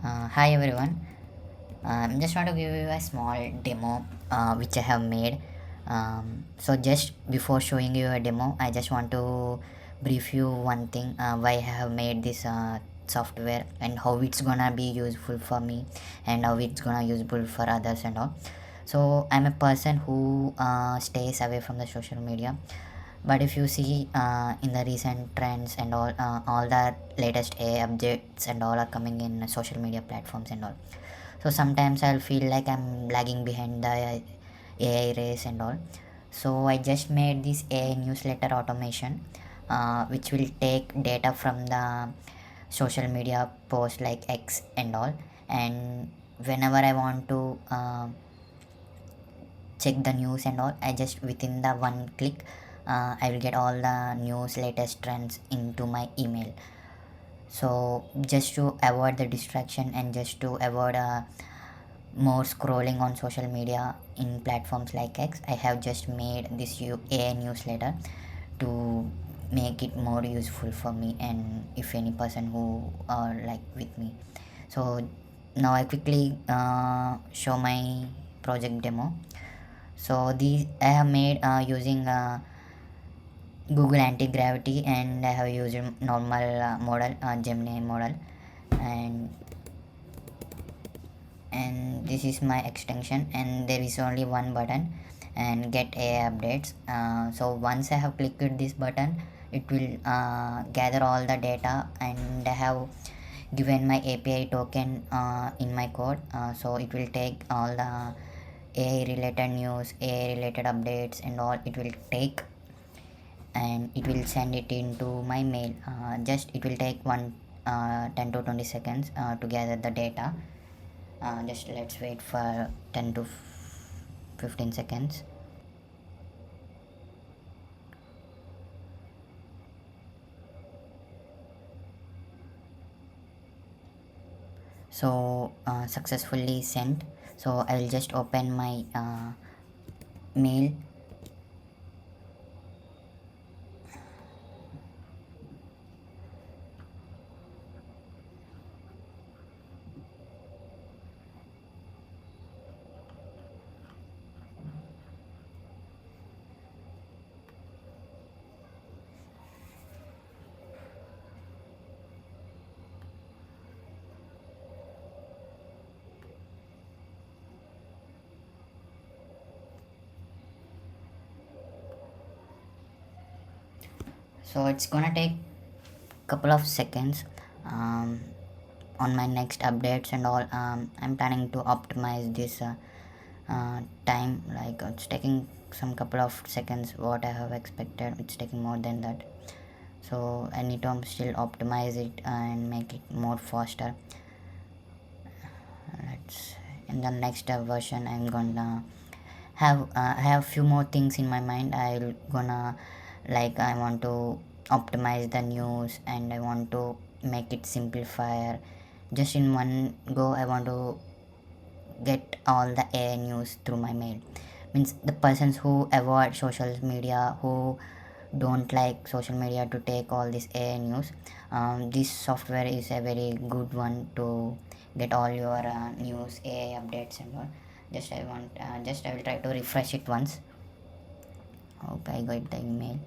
Hi everyone. Just want to give you a small demo which I have made. So just before showing you a demo, I just want to brief you one thing why I have made this software and how it's gonna be useful for me and how it's gonna useful for others and all. So I'm a person who stays away from the social media, but if you see in the recent trends and all the latest AI updates and all are coming in social media platforms and all. So sometimes I'll feel like I'm lagging behind the AI race and all. So I just made this AI newsletter automation, which will take data from the social media post like X and all, and whenever I want to check the news and all, I just within the one click I will get all the news latest trends into my email. So just to avoid the distraction and just to avoid more scrolling on social media in platforms like X, I have just made this AI newsletter to make it more useful for me and if any person who are like with me. So now I quickly show my project demo. So these I have made using Google anti-gravity, and I have used normal model, Gemini model, and this is my extension, and there is only one button and get AI updates. So once I have clicked this button, it will gather all the data, and I have given my API token in my code. So it will take all the AI related news, AI related updates and all it will take, and it will send it into my mail. Just it will take 10 to 20 seconds to gather the data. Just let's wait for 10 to 15 seconds. So successfully sent. So I will just open my mail. So it's gonna take couple of seconds. um, on my next updates and all, I'm planning to optimize this time, like it's taking some couple of seconds what I have expected, it's taking more than that. So I need to still optimize it and make it more faster. Let's in the next version I'm gonna have few more things in my mind. I'll gonna, like, I want to optimize the news and I want to make it simplifier. Just in one go I want to get all the AI news through my mail. Means the persons who avoid social media, who don't like social media to take all this AI news, this software is a very good one to get all your news AI updates and all. Just I will try to refresh it once. Okay, I got the email.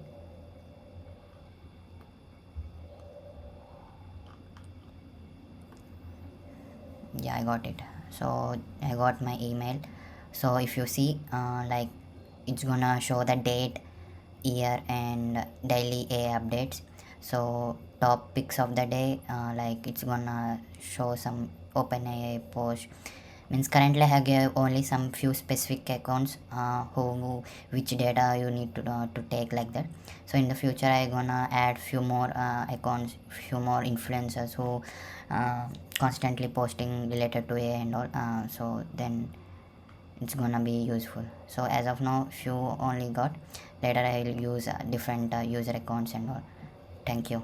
Yeah, I got it. So I got my email. So if you see, like, it's gonna show the date, year and daily AI updates. So top picks of the day, like it's gonna show some OpenAI post. Means currently I have only some few specific accounts who which data you need to take like that. So in the future I gonna add few more accounts, few more influencers who uh, constantly posting related to AI and all. So then it's gonna be useful. So as of now few only got, later I will use different user accounts and all. Thank you.